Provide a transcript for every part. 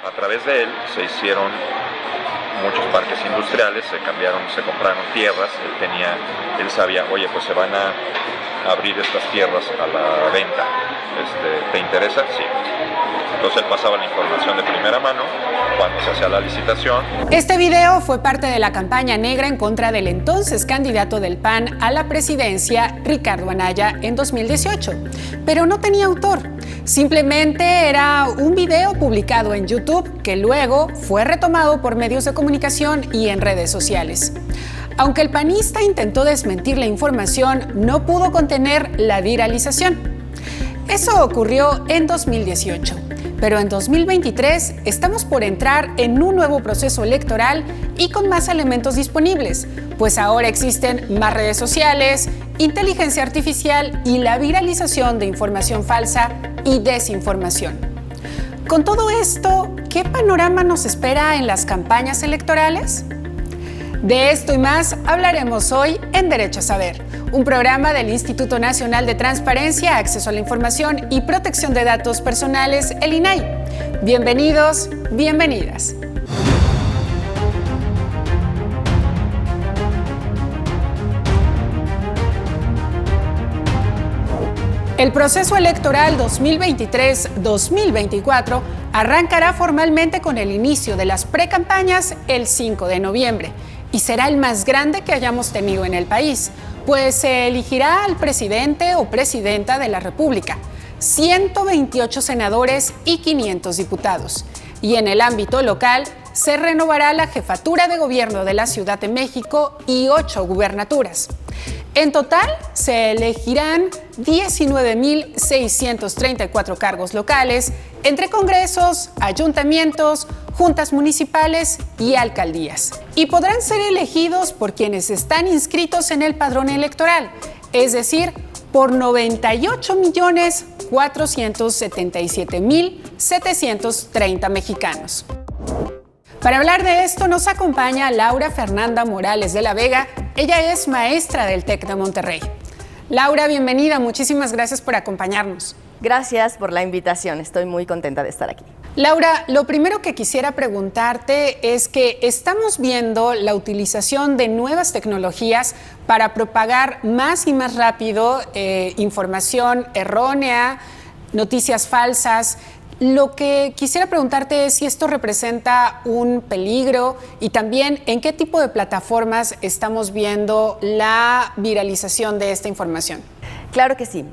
A través de él se hicieron muchos parques industriales, se compraron tierras, él sabía, oye, pues se van a abrir estas tierras a la venta, ¿te interesa? Sí. Entonces él pasaba la información de primera mano cuando se hacía la licitación. Este video fue parte de la campaña negra en contra del entonces candidato del PAN a la presidencia, Ricardo Anaya, en 2018, pero no tenía autor. Simplemente era un video publicado en YouTube que luego fue retomado por medios de comunicación y en redes sociales. Aunque el panista intentó desmentir la información, no pudo contener la viralización. Eso ocurrió en 2018, pero en 2023 estamos por entrar en un nuevo proceso electoral y con más elementos disponibles, pues ahora existen más redes sociales, inteligencia artificial y la viralización de información falsa y desinformación. Con todo esto, ¿qué panorama nos espera en las campañas electorales? De esto y más hablaremos hoy en Derecho a Saber, un programa del Instituto Nacional de Transparencia, Acceso a la Información y Protección de Datos Personales, el INAI. Bienvenidos, bienvenidas. El proceso electoral 2023-2024 arrancará formalmente con el inicio de las precampañas el 5 de noviembre y será el más grande que hayamos tenido en el país, pues se elegirá al presidente o presidenta de la República, 128 senadores y 500 diputados. Y en el ámbito local se renovará la jefatura de gobierno de la Ciudad de México y 8 gubernaturas. En total, se elegirán 19.634 cargos locales entre congresos, ayuntamientos, juntas municipales y alcaldías. Y podrán ser elegidos por quienes están inscritos en el padrón electoral, es decir, por 98.477.730 mexicanos. Para hablar de esto nos acompaña Laura Fernanda Morales de la Vega. Ella es maestra del TEC de Monterrey. Laura, bienvenida. Muchísimas gracias por acompañarnos. Gracias por la invitación. Estoy muy contenta de estar aquí. Laura, lo primero que quisiera preguntarte es que estamos viendo la utilización de nuevas tecnologías para propagar más y más rápido información errónea, noticias falsas. Lo que quisiera preguntarte es si esto representa un peligro y también en qué tipo de plataformas estamos viendo la viralización de esta información. Claro que sí.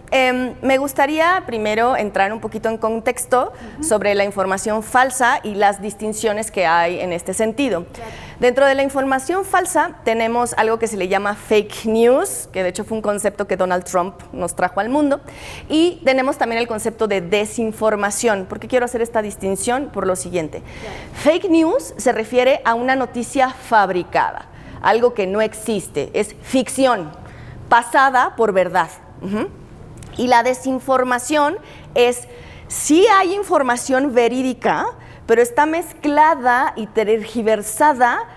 Me gustaría primero entrar un poquito en contexto sobre la información falsa y las distinciones que hay en este sentido. Claro. Dentro de la información falsa tenemos algo que se le llama fake news, que de hecho fue un concepto que Donald Trump nos trajo al mundo, y tenemos también el concepto de desinformación. ¿Por qué quiero hacer esta distinción? Por lo siguiente. Claro. Fake news se refiere a una noticia fabricada, algo que no existe, es ficción, pasada por verdad. Y la desinformación es, sí hay información verídica, pero está mezclada y tergiversada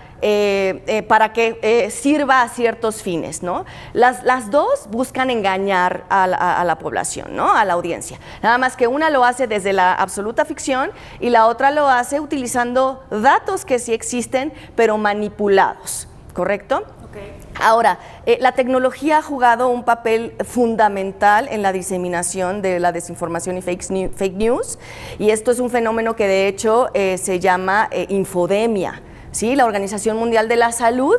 para que sirva a ciertos fines, ¿no? Las dos buscan engañar a la población, ¿no? A la audiencia. Nada más que una lo hace desde la absoluta ficción y la otra lo hace utilizando datos que sí existen, pero manipulados, ¿correcto? Okay. Ahora, la tecnología ha jugado un papel fundamental en la diseminación de la desinformación y fake news, y esto es un fenómeno que de hecho se llama infodemia. ¿Sí? La Organización Mundial de la Salud,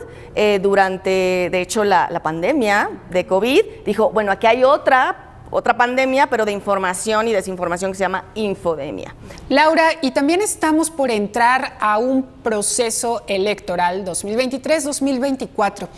durante de hecho la pandemia de COVID, dijo, bueno, aquí hay otra pandemia, pero de información y desinformación que se llama infodemia. Laura, y también estamos por entrar a un proceso electoral 2023-2024.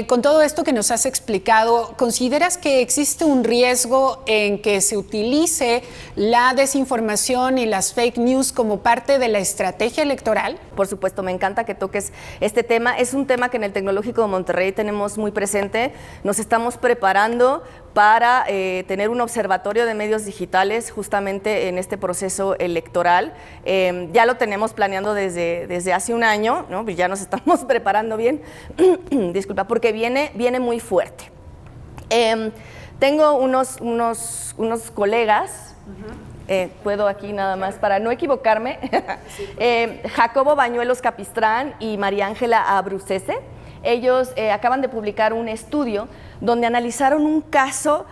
Con todo esto que nos has explicado, ¿consideras que existe un riesgo en que se utilice la desinformación y las fake news como parte de la estrategia electoral? Por supuesto, me encanta que toques este tema. Es un tema que en el Tecnológico de Monterrey tenemos muy presente. Nos estamos preparando para tener un observatorio de medios digitales justamente en este proceso electoral. Ya lo tenemos planeando desde hace un año, ¿no? Ya nos estamos preparando bien, disculpa, porque viene muy fuerte. Tengo unos colegas puedo aquí nada más para no equivocarme, Jacobo Bañuelos Capistrán y María Ángela Abrucese. Ellos acaban de publicar un estudio donde analizaron un caso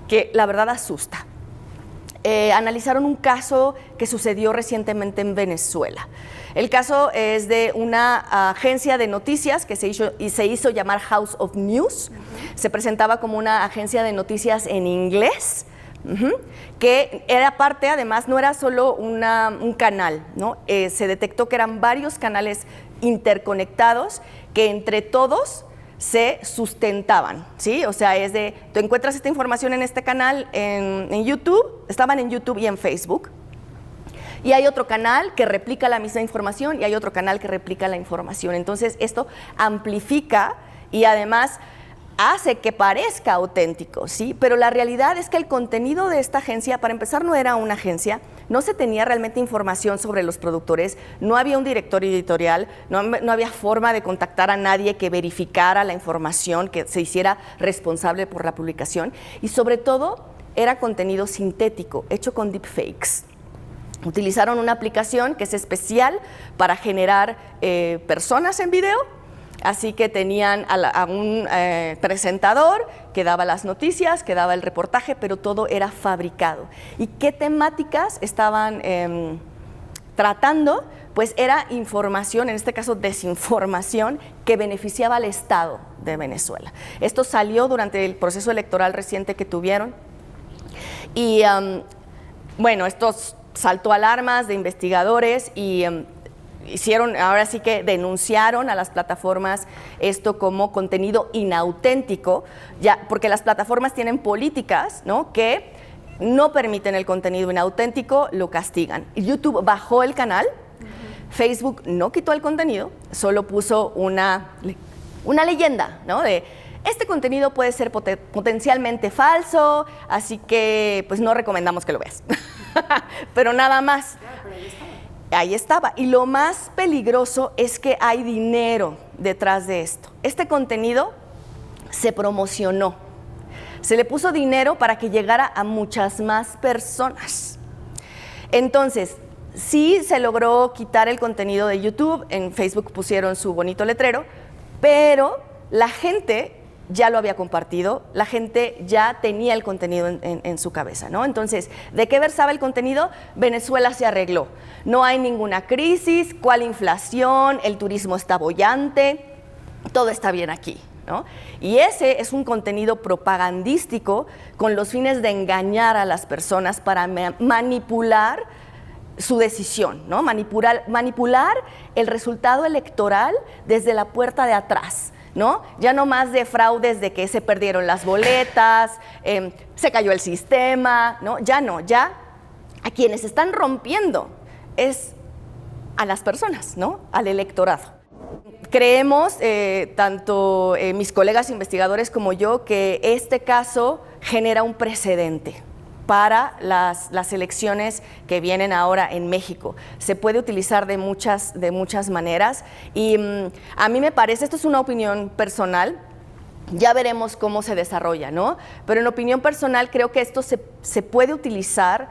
que la verdad asusta. Analizaron un caso que sucedió recientemente en Venezuela. El caso es de una agencia de noticias que se hizo llamar House of News. Se presentaba como una agencia de noticias en inglés, que era parte, además, no era solo un canal, ¿no? Se detectó que eran varios canales interconectados que entre todos se sustentaban, ¿sí? O sea, es de, tú encuentras esta información en este canal en YouTube, estaban en YouTube y en Facebook, y hay otro canal que replica la misma información y hay otro canal que replica la información. Entonces, esto amplifica y además hace que parezca auténtico, ¿sí? Pero la realidad es que el contenido de esta agencia, para empezar, no era una agencia, no se tenía realmente información sobre los productores, no había un director editorial, no había forma de contactar a nadie que verificara la información, que se hiciera responsable por la publicación, y sobre todo era contenido sintético, hecho con deepfakes. Utilizaron una aplicación que es especial para generar personas en video. Así que tenían a un presentador que daba las noticias, que daba el reportaje, pero todo era fabricado. ¿Y qué temáticas estaban tratando? Pues era información, en este caso desinformación, que beneficiaba al Estado de Venezuela. Esto salió durante el proceso electoral reciente que tuvieron. Y bueno, esto saltó alarmas de investigadores y ahora sí que denunciaron a las plataformas esto como contenido inauténtico, ya, porque las plataformas tienen políticas, ¿no?, que no permiten el contenido inauténtico, lo castigan. YouTube bajó el canal, Facebook no quitó el contenido, solo puso una leyenda, ¿no?, de este contenido puede ser potencialmente falso, así que pues no recomendamos que lo veas. Pero nada más. Ahí estaba. Y lo más peligroso es que hay dinero detrás de esto. Este contenido se promocionó. Se le puso dinero para que llegara a muchas más personas. Entonces, sí se logró quitar el contenido de YouTube, en Facebook pusieron su bonito letrero, pero la gente ya lo había compartido, la gente ya tenía el contenido en su cabeza, ¿no? Entonces, ¿de qué versaba el contenido? Venezuela se arregló, no hay ninguna crisis, ¿cuál inflación? El turismo está boyante, todo está bien aquí, ¿no? Y ese es un contenido propagandístico con los fines de engañar a las personas para manipular su decisión, ¿no? Manipular el resultado electoral desde la puerta de atrás, ¿no? Ya no más de fraudes de que se perdieron las boletas, se cayó el sistema, ¿no? Ya no, ya a quienes están rompiendo es a las personas, ¿no?, al electorado. Creemos, tanto mis colegas investigadores como yo, que este caso genera un precedente para las elecciones que vienen ahora en México. Se puede utilizar de muchas maneras y a mí me parece, esto es una opinión personal, ya veremos cómo se desarrolla, ¿no? Pero en opinión personal creo que esto se puede utilizar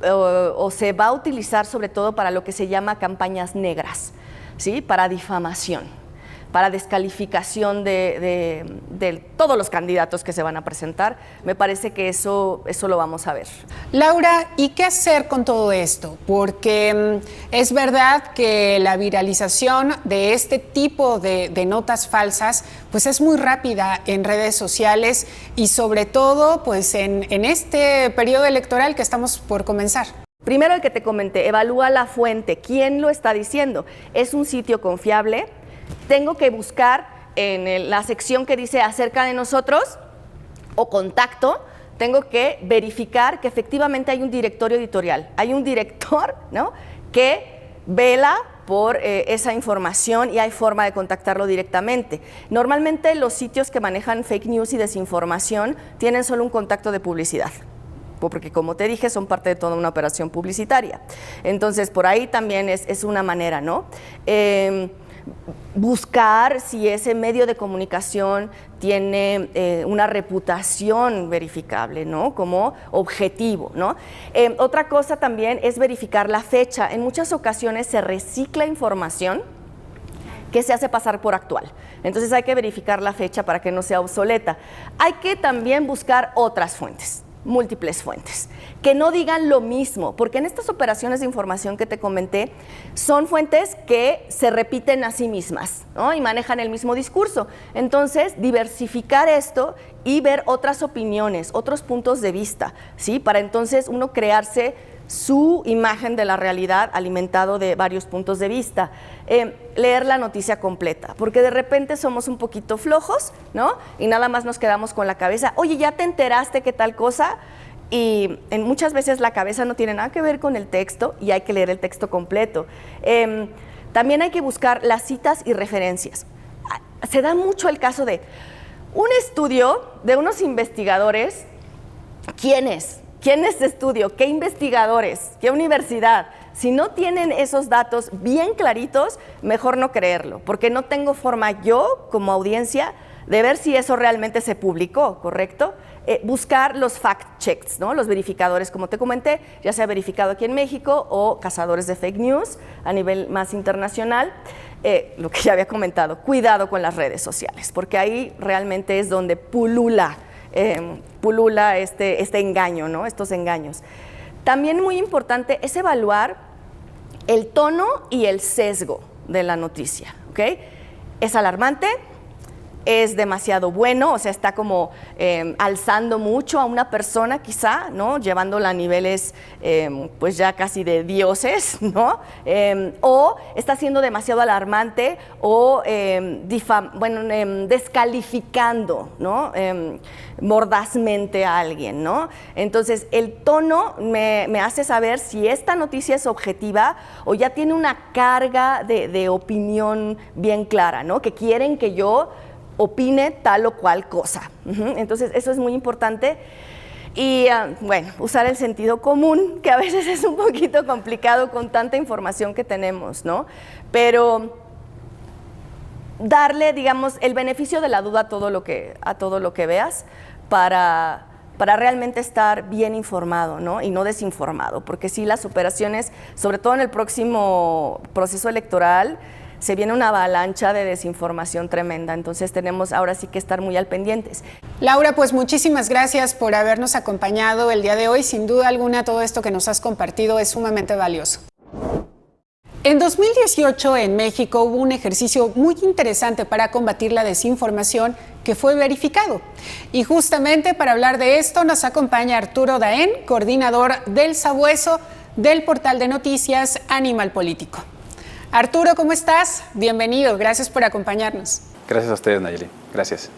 o se va a utilizar sobre todo para lo que se llama campañas negras, ¿sí?, para difamación, para descalificación de todos los candidatos que se van a presentar. Me parece que eso lo vamos a ver. Laura, ¿y qué hacer con todo esto? Porque es verdad que la viralización de este tipo de notas falsas pues es muy rápida en redes sociales y sobre todo pues en este periodo electoral que estamos por comenzar. Primero, el que te comenté, evalúa la fuente. ¿Quién lo está diciendo? ¿Es un sitio confiable? Tengo que buscar en la sección que dice acerca de nosotros o contacto, tengo que verificar que efectivamente hay un directorio editorial, hay un director, ¿no?, que vela por esa información y hay forma de contactarlo directamente. Normalmente los sitios que manejan fake news y desinformación tienen solo un contacto de publicidad, porque como te dije son parte de toda una operación publicitaria. Entonces por ahí también es una manera, ¿no? buscar si ese medio de comunicación tiene una reputación verificable, ¿no? Como objetivo, ¿no? Otra cosa también es verificar la fecha. En muchas ocasiones se recicla información que se hace pasar por actual. Entonces hay que verificar la fecha para que no sea obsoleta. Hay que también buscar otras fuentes, múltiples fuentes, que no digan lo mismo, porque en estas operaciones de información que te comenté, son fuentes que se repiten a sí mismas, ¿no? Y manejan el mismo discurso. Entonces, diversificar esto y ver otras opiniones, otros puntos de vista, ¿sí? Para entonces uno crearse su imagen de la realidad alimentado de varios puntos de vista. Leer la noticia completa, porque de repente somos un poquito flojos, ¿no? Y nada más nos quedamos con la cabeza, oye, ¿ya te enteraste qué tal cosa? Y muchas veces la cabeza no tiene nada que ver con el texto y hay que leer el texto completo. También hay que buscar las citas y referencias. Se da mucho el caso de un estudio de unos investigadores. ¿Quién es este estudio? ¿Qué investigadores? ¿Qué universidad? Si no tienen esos datos bien claritos, mejor no creerlo, porque no tengo forma yo, como audiencia, de ver si eso realmente se publicó, ¿correcto? Buscar los fact-checks, ¿no? Los verificadores, como te comenté, ya sea verificado aquí en México o cazadores de fake news a nivel más internacional. Lo que ya había comentado, cuidado con las redes sociales, porque ahí realmente es donde pulula este engaño, ¿no? Estos engaños. También muy importante es evaluar el tono y el sesgo de la noticia, ¿ok? ¿Es alarmante? ¿Es demasiado bueno? O sea, está como alzando mucho a una persona quizá, ¿no? Llevándola a niveles pues ya casi de dioses, ¿no? O está siendo demasiado alarmante o descalificando, ¿no? Mordazmente a alguien, ¿no? Entonces, el tono me hace saber si esta noticia es objetiva o ya tiene una carga de opinión bien clara, ¿no? Que quieren que yo opine tal o cual cosa. Entonces, eso es muy importante. Y, bueno, usar el sentido común, que a veces es un poquito complicado con tanta información que tenemos, ¿no? Pero darle, digamos, el beneficio de la duda a todo lo que veas para realmente estar bien informado, ¿no? Y no desinformado, porque sí, las operaciones, sobre todo en el próximo proceso electoral, se viene una avalancha de desinformación tremenda, entonces tenemos ahora sí que estar muy al pendientes. Laura, pues muchísimas gracias por habernos acompañado el día de hoy. Sin duda alguna, todo esto que nos has compartido es sumamente valioso. En 2018 en México hubo un ejercicio muy interesante para combatir la desinformación que fue verificado. Y justamente para hablar de esto nos acompaña Arturo Daén, coordinador del Sabueso del portal de noticias Animal Político. Arturo, ¿cómo estás? Bienvenido, gracias por acompañarnos. Gracias a ustedes, Nayeli. Gracias.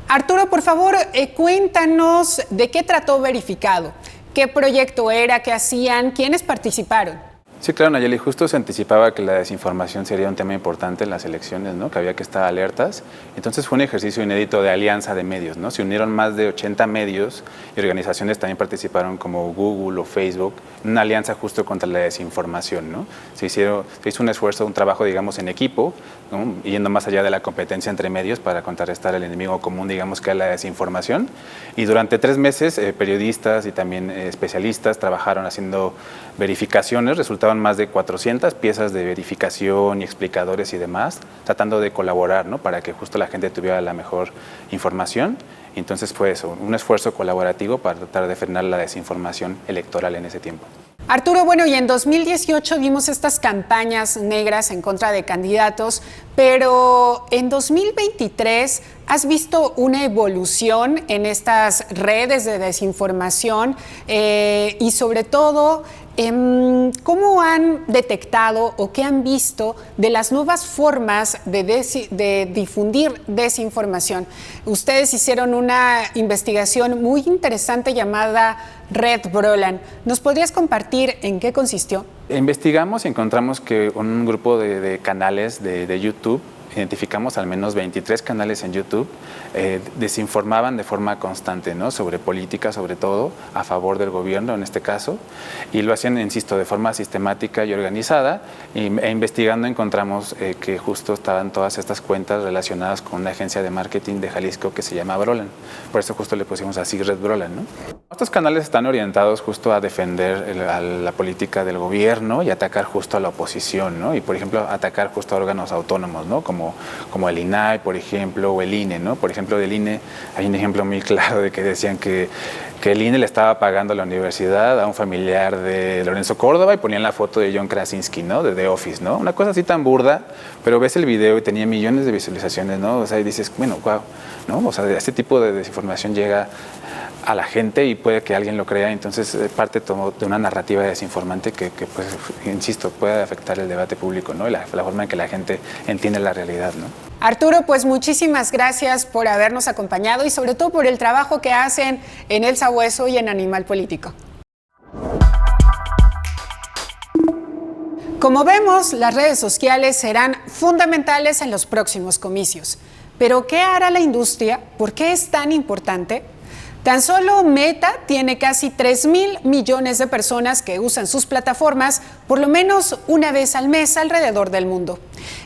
Arturo, por favor, cuéntanos de qué trató Verificado, qué proyecto era, qué hacían, quiénes participaron. Sí, claro, Nayeli, justo se anticipaba que la desinformación sería un tema importante en las elecciones, ¿no? Que había que estar alertas. Entonces fue un ejercicio inédito de alianza de medios, ¿no? Se unieron más de 80 medios y organizaciones también participaron como Google o Facebook, en una alianza justo contra la desinformación, ¿no? Se hizo un esfuerzo, un trabajo, digamos, en equipo, ¿no? Yendo más allá de la competencia entre medios para contrarrestar el enemigo común, digamos, que es la desinformación. Y durante 3 meses, periodistas y también especialistas trabajaron haciendo verificaciones, resultaban más de 400 piezas de verificación y explicadores y demás, tratando de colaborar, ¿no? Para que justo la gente tuviera la mejor información. Y entonces fue eso, un esfuerzo colaborativo para tratar de frenar la desinformación electoral en ese tiempo. Arturo, bueno, y en 2018 vimos estas campañas negras en contra de candidatos, pero en 2023 ¿has visto una evolución en estas redes de desinformación y sobre todo cómo han detectado o qué han visto de las nuevas formas de difundir desinformación? Ustedes hicieron una investigación muy interesante llamada Red Brolan. ¿Nos podrías compartir en qué consistió? Investigamos y encontramos que un grupo de canales de YouTube identificamos al menos 23 canales en YouTube, desinformaban de forma constante, ¿no? Sobre política, sobre todo, a favor del gobierno en este caso, y lo hacían, insisto, de forma sistemática y organizada, e investigando encontramos que justo estaban todas estas cuentas relacionadas con una agencia de marketing de Jalisco que se llama Brolan. Por eso justo le pusimos así Red Brolan, ¿no? Estos canales están orientados justo a defender a la política del gobierno y atacar justo a la oposición, ¿no? Y, por ejemplo, atacar justo a órganos autónomos, ¿no? Como el INAI, por ejemplo, o el INE, ¿no? Por ejemplo, del INE hay un ejemplo muy claro de que decían que el INE le estaba pagando a la universidad a un familiar de Lorenzo Córdoba y ponían la foto de John Krasinski, ¿no? De The Office, ¿no? Una cosa así tan burda, pero ves el video y tenía millones de visualizaciones, ¿no? O sea, y dices, bueno, wow, ¿no? O sea, este tipo de desinformación llega a la gente y puede que alguien lo crea, entonces parte de una narrativa desinformante que pues, insisto, puede afectar el debate público, ¿no? Y la forma en que la gente entiende la realidad, ¿no? Arturo, pues muchísimas gracias por habernos acompañado y sobre todo por el trabajo que hacen en El Sabueso y en Animal Político. Como vemos, las redes sociales serán fundamentales en los próximos comicios. Pero ¿qué hará la industria? ¿Por qué es tan importante? Tan solo Meta tiene casi 3.000 millones de personas que usan sus plataformas por lo menos una vez al mes alrededor del mundo.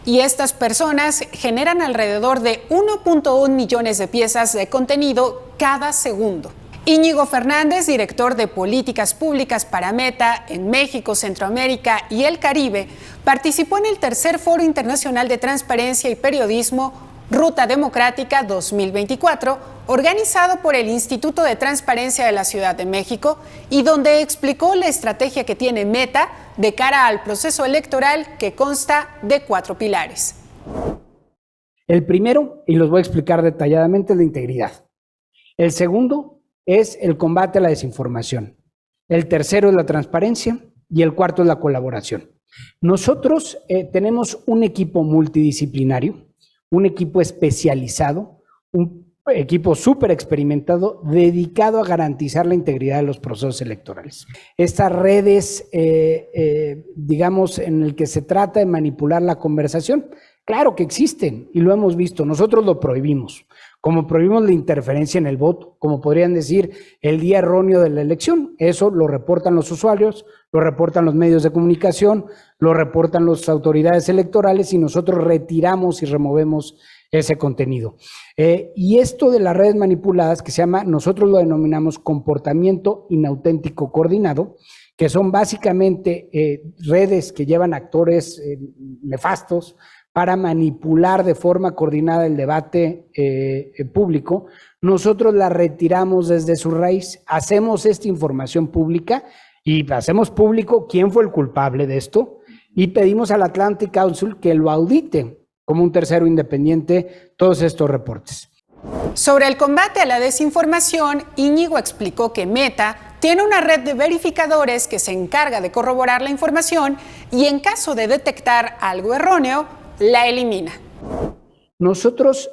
Y estas personas generan alrededor de 1.1 millones de piezas de contenido cada segundo. Íñigo Fernández, director de Políticas Públicas para Meta en México, Centroamérica y el Caribe, participó en el tercer Foro Internacional de Transparencia y Periodismo Ruta Democrática 2024, organizado por el Instituto de Transparencia de la Ciudad de México y donde explicó la estrategia que tiene Meta de cara al proceso electoral que consta de 4 pilares. El primero, y los voy a explicar detalladamente, es la integridad. El segundo es el combate a la desinformación. El tercero es la transparencia y el cuarto es la colaboración. Nosotros tenemos un equipo multidisciplinario, un equipo especializado, un equipo súper experimentado, dedicado a garantizar la integridad de los procesos electorales. Estas redes, digamos, en el que se trata de manipular la conversación, claro que existen y lo hemos visto, nosotros lo prohibimos, como prohibimos la interferencia en el voto, como podrían decir el día erróneo de la elección, eso lo reportan los usuarios, lo reportan los medios de comunicación, lo reportan las autoridades electorales y nosotros retiramos y removemos ese contenido. Y esto de las redes manipuladas, que se llama, nosotros lo denominamos comportamiento inauténtico coordinado, que son básicamente redes que llevan actores nefastos para manipular de forma coordinada el debate público, nosotros la retiramos desde su raíz, hacemos esta información pública y hacemos público quién fue el culpable de esto y pedimos al Atlantic Council que lo audite como un tercero independiente todos estos reportes. Sobre el combate a la desinformación, Íñigo explicó que Meta tiene una red de verificadores que se encarga de corroborar la información y en caso de detectar algo erróneo, la elimina. Nosotros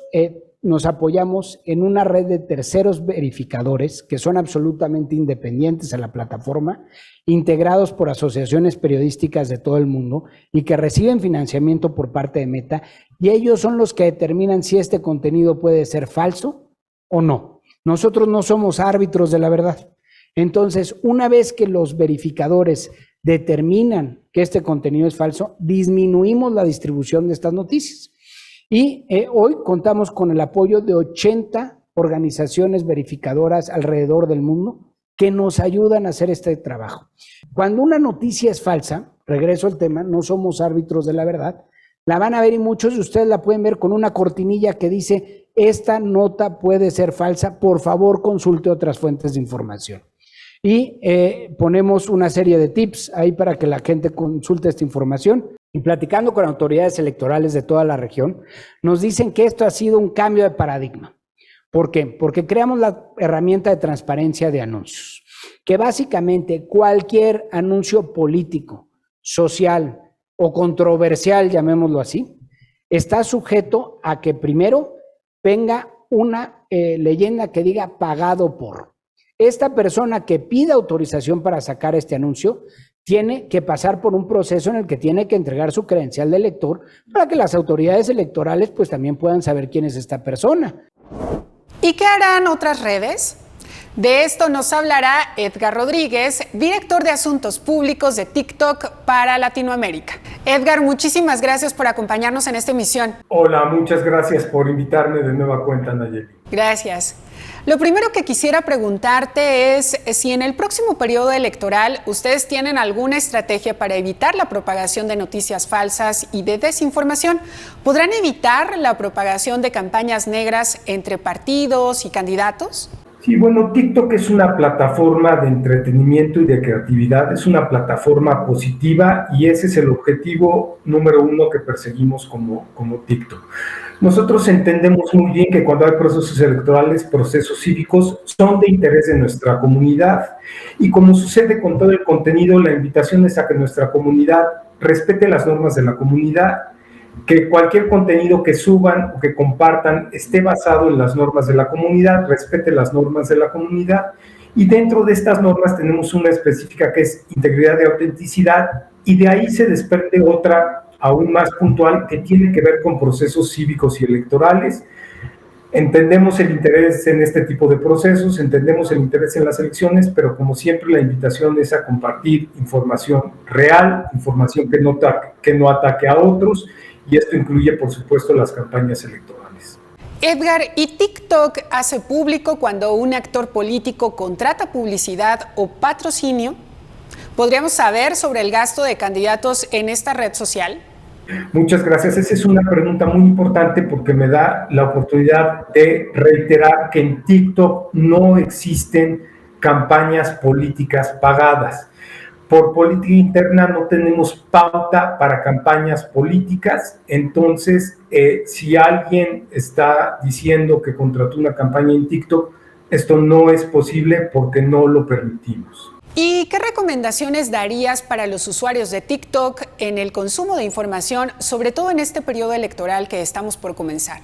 nos apoyamos en una red de terceros verificadores que son absolutamente independientes a la plataforma, integrados por asociaciones periodísticas de todo el mundo y que reciben financiamiento por parte de Meta, y ellos son los que determinan si este contenido puede ser falso o no. Nosotros no somos árbitros de la verdad. Entonces, una vez que los verificadores determinan que este contenido es falso, disminuimos la distribución de estas noticias. Y hoy contamos con el apoyo de 80 organizaciones verificadoras alrededor del mundo que nos ayudan a hacer este trabajo. Cuando una noticia es falsa, regreso al tema, no somos árbitros de la verdad, la van a ver y muchos de ustedes la pueden ver con una cortinilla que dice, esta nota puede ser falsa, por favor consulte otras fuentes de información. Y ponemos una serie de tips ahí para que la gente consulte esta información. Y platicando con autoridades electorales de toda la región, nos dicen que esto ha sido un cambio de paradigma. ¿Por qué? Porque creamos la herramienta de transparencia de anuncios, que básicamente cualquier anuncio político, social o controversial, llamémoslo así, está sujeto a que primero venga una leyenda que diga pagado por. Esta persona que pida autorización para sacar este anuncio tiene que pasar por un proceso en el que tiene que entregar su credencial de elector para que las autoridades electorales pues también puedan saber quién es esta persona. ¿Y qué harán otras redes? De esto nos hablará Edgar Rodríguez, director de Asuntos Públicos de TikTok para Latinoamérica. Edgar, muchísimas gracias por acompañarnos en esta emisión. Hola, muchas gracias por invitarme de nueva cuenta, Nayeli. Gracias. Lo primero que quisiera preguntarte es si en el próximo periodo electoral ustedes tienen alguna estrategia para evitar la propagación de noticias falsas y de desinformación. ¿Podrán evitar la propagación de campañas negras entre partidos y candidatos? Sí, bueno, TikTok es una plataforma de entretenimiento y de creatividad, es una plataforma positiva y ese es el objetivo número uno que perseguimos como TikTok. Nosotros entendemos muy bien que cuando hay procesos electorales, procesos cívicos, son de interés de nuestra comunidad. Y como sucede con todo el contenido, la invitación es a que nuestra comunidad respete las normas de la comunidad, que cualquier contenido que suban o que compartan esté basado en las normas de la comunidad, respete las normas de la comunidad. Y dentro de estas normas tenemos una específica que es integridad y autenticidad, y de ahí se desprende otra aún más puntual que tiene que ver con procesos cívicos y electorales. Entendemos el interés en este tipo de procesos, entendemos el interés en las elecciones, pero como siempre la invitación es a compartir información real, información que no ataque a otros, y esto incluye, por supuesto, las campañas electorales. Edgar, ¿y TikTok hace público cuando un actor político contrata publicidad o patrocinio? ¿Podríamos saber sobre el gasto de candidatos en esta red social? Muchas gracias. Esa es una pregunta muy importante porque me da la oportunidad de reiterar que en TikTok no existen campañas políticas pagadas. Por política interna no tenemos pauta para campañas políticas, entonces si alguien está diciendo que contrató una campaña en TikTok, esto no es posible porque no lo permitimos. ¿Y qué recomendaciones darías para los usuarios de TikTok en el consumo de información, sobre todo en este periodo electoral que estamos por comenzar?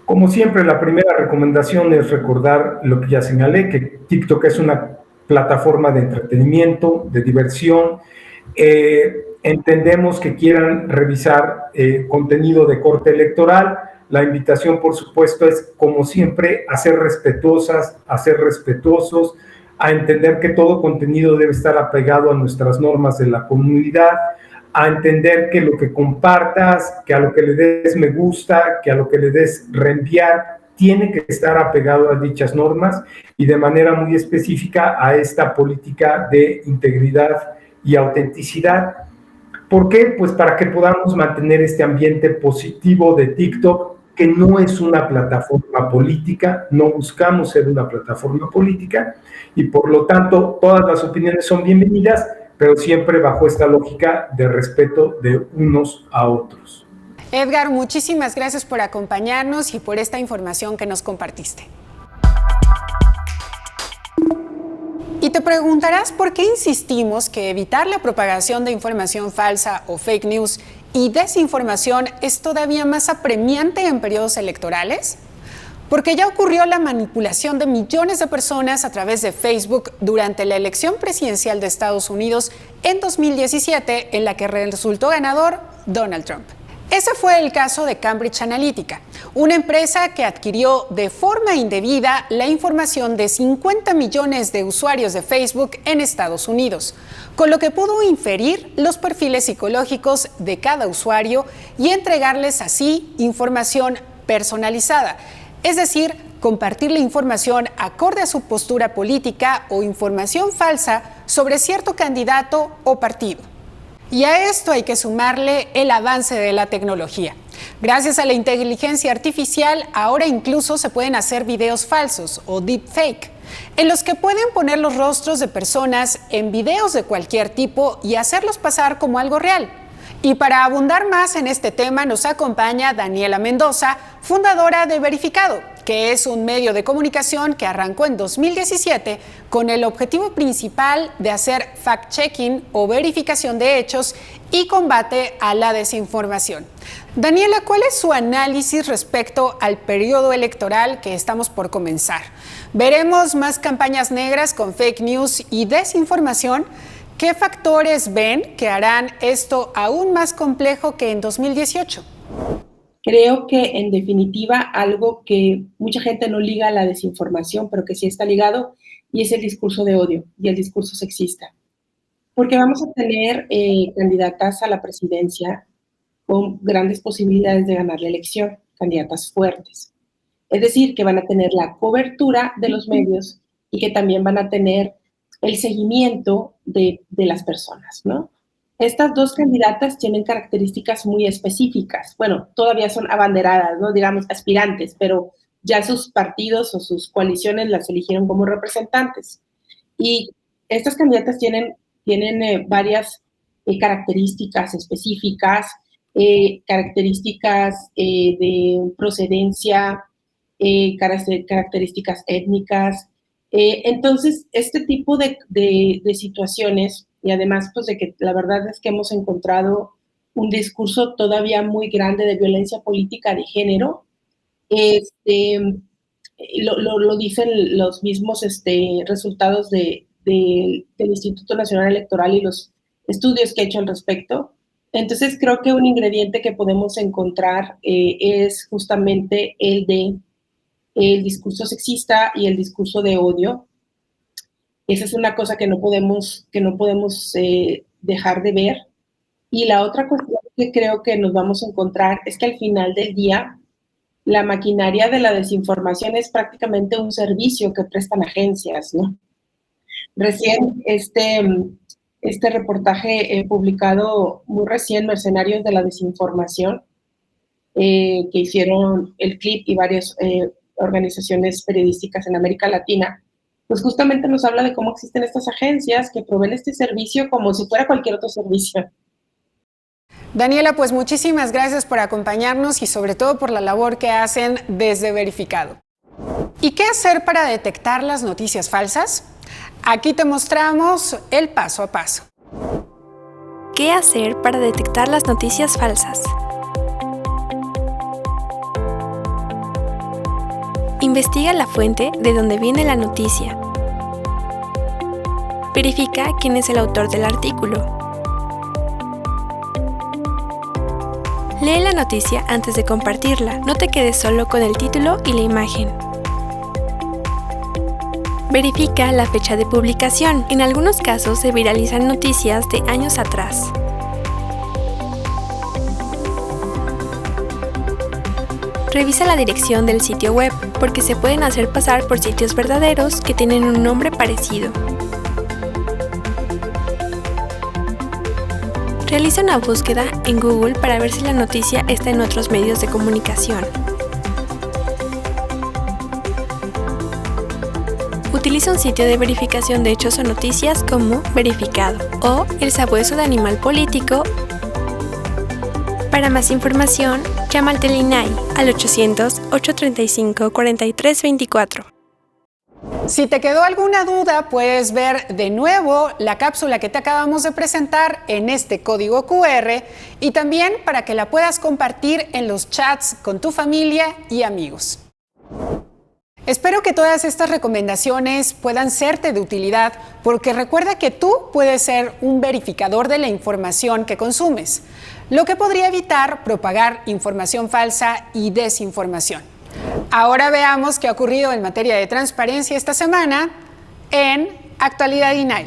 Como siempre, la primera recomendación es recordar lo que ya señalé, que TikTok es una plataforma de entretenimiento, de diversión. Entendemos que quieran revisar contenido de corte electoral. La invitación, por supuesto, es, como siempre, a ser respetuosas, a ser respetuosos, a entender que todo contenido debe estar apegado a nuestras normas de la comunidad, a entender que lo que compartas, que a lo que le des me gusta, que a lo que le des reenviar, tiene que estar apegado a dichas normas y de manera muy específica a esta política de integridad y autenticidad. ¿Por qué? Pues para que podamos mantener este ambiente positivo de TikTok, que no es una plataforma política, no buscamos ser una plataforma política y por lo tanto todas las opiniones son bienvenidas, pero siempre bajo esta lógica de respeto de unos a otros. Edgar, muchísimas gracias por acompañarnos y por esta información que nos compartiste. Y te preguntarás por qué insistimos que evitar la propagación de información falsa o fake news y desinformación es todavía más apremiante en periodos electorales. Porque ya ocurrió la manipulación de millones de personas a través de Facebook durante la elección presidencial de Estados Unidos en 2017, en la que resultó ganador Donald Trump. Ese fue el caso de Cambridge Analytica, una empresa que adquirió de forma indebida la información de 50 millones de usuarios de Facebook en Estados Unidos, con lo que pudo inferir los perfiles psicológicos de cada usuario y entregarles así información personalizada, es decir, compartirle información acorde a su postura política o información falsa sobre cierto candidato o partido. Y a esto hay que sumarle el avance de la tecnología. Gracias a la inteligencia artificial, ahora incluso se pueden hacer videos falsos o deepfake, en los que pueden poner los rostros de personas en videos de cualquier tipo y hacerlos pasar como algo real. Y para abundar más en este tema nos acompaña Daniela Mendoza, fundadora de Verificado, que es un medio de comunicación que arrancó en 2017 con el objetivo principal de hacer fact-checking o verificación de hechos y combate a la desinformación. Daniela, ¿cuál es su análisis respecto al periodo electoral que estamos por comenzar? ¿Veremos más campañas negras con fake news y desinformación? ¿Qué factores ven que harán esto aún más complejo que en 2018? Creo que, en definitiva, algo que mucha gente no liga a la desinformación, pero que sí está ligado, y es el discurso de odio y el discurso sexista. Porque vamos a tener candidatas a la presidencia con grandes posibilidades de ganar la elección, candidatas fuertes. Es decir, que van a tener la cobertura de los medios y que también van a tener el seguimiento de las personas, ¿no? Estas dos candidatas tienen características muy específicas. Bueno, todavía son abanderadas, ¿no? Digamos, aspirantes, pero ya sus partidos o sus coaliciones las eligieron como representantes. Y estas candidatas tienen varias características específicas, características de procedencia, características étnicas. Entonces, este tipo de situaciones, y además pues de que la verdad es que hemos encontrado un discurso todavía muy grande de violencia política de género, lo dicen los mismos resultados del Instituto Nacional Electoral y los estudios que ha hecho al respecto. Entonces creo que un ingrediente que podemos encontrar es justamente el discurso sexista y el discurso de odio. Esa es una cosa que no podemos dejar de ver. Y la otra cuestión que creo que nos vamos a encontrar es que al final del día la maquinaria de la desinformación es prácticamente un servicio que prestan agencias, ¿no? Recién este reportaje publicado muy recién, Mercenarios de la Desinformación, que hicieron el CLIP y varias organizaciones periodísticas en América Latina, pues justamente nos habla de cómo existen estas agencias que proveen este servicio como si fuera cualquier otro servicio. Daniela, pues muchísimas gracias por acompañarnos y sobre todo por la labor que hacen desde Verificado. ¿Y qué hacer para detectar las noticias falsas? Aquí te mostramos el paso a paso. ¿Qué hacer para detectar las noticias falsas? Investiga la fuente de donde viene la noticia. Verifica quién es el autor del artículo. Lee la noticia antes de compartirla. No te quedes solo con el título y la imagen. Verifica la fecha de publicación. En algunos casos se viralizan noticias de años atrás. Revisa la dirección del sitio web, porque se pueden hacer pasar por sitios verdaderos que tienen un nombre parecido. Realiza una búsqueda en Google para ver si la noticia está en otros medios de comunicación. Utiliza un sitio de verificación de hechos o noticias como Verificado o El Sabueso de Animal Político. Para más información, llama al Telinai al 800-835-4324. Si te quedó alguna duda, puedes ver de nuevo la cápsula que te acabamos de presentar en este código QR y también para que la puedas compartir en los chats con tu familia y amigos. Espero que todas estas recomendaciones puedan serte de utilidad, porque recuerda que tú puedes ser un verificador de la información que consumes, lo que podría evitar propagar información falsa y desinformación. Ahora veamos qué ha ocurrido en materia de transparencia esta semana en Actualidad INAI.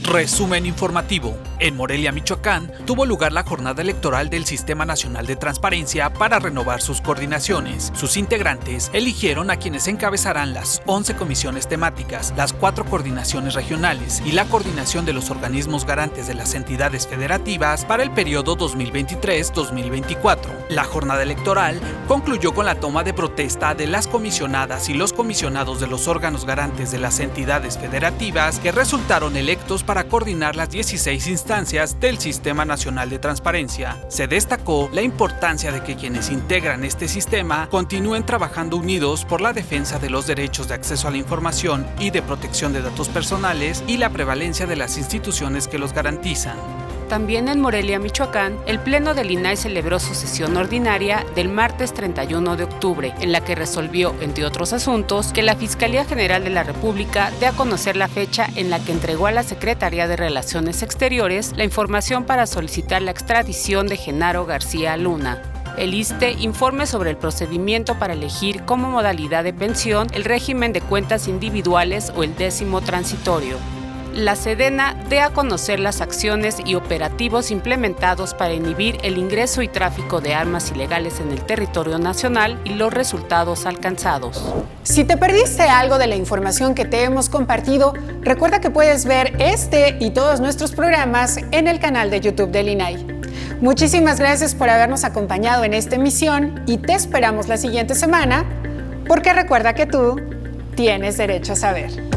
Resumen informativo. En Morelia, Michoacán, tuvo lugar la jornada electoral del Sistema Nacional de Transparencia para renovar sus coordinaciones. Sus integrantes eligieron a quienes encabezarán las 11 comisiones temáticas, las 4 coordinaciones regionales y la coordinación de los organismos garantes de las entidades federativas para el periodo 2023-2024. La jornada electoral concluyó con la toma de protesta de las comisionadas y los comisionados de los órganos garantes de las entidades federativas que resultaron electos para coordinar las 16 instancias del Sistema Nacional de Transparencia. Se destacó la importancia de que quienes integran este sistema continúen trabajando unidos por la defensa de los derechos de acceso a la información y de protección de datos personales y la prevalencia de las instituciones que los garantizan. También en Morelia, Michoacán, el Pleno del INAI celebró su sesión ordinaria del martes 31 de octubre, en la que resolvió, entre otros asuntos, que la Fiscalía General de la República dé a conocer la fecha en la que entregó a la Secretaría de Relaciones Exteriores la información para solicitar la extradición de Genaro García Luna. El ISSSTE informe sobre el procedimiento para elegir como modalidad de pensión el régimen de cuentas individuales o el 10º transitorio. La Sedena dé a conocer las acciones y operativos implementados para inhibir el ingreso y tráfico de armas ilegales en el territorio nacional y los resultados alcanzados. Si te perdiste algo de la información que te hemos compartido, recuerda que puedes ver este y todos nuestros programas en el canal de YouTube del INAI. Muchísimas gracias por habernos acompañado en esta emisión y te esperamos la siguiente semana, porque recuerda que tú tienes derecho a saber.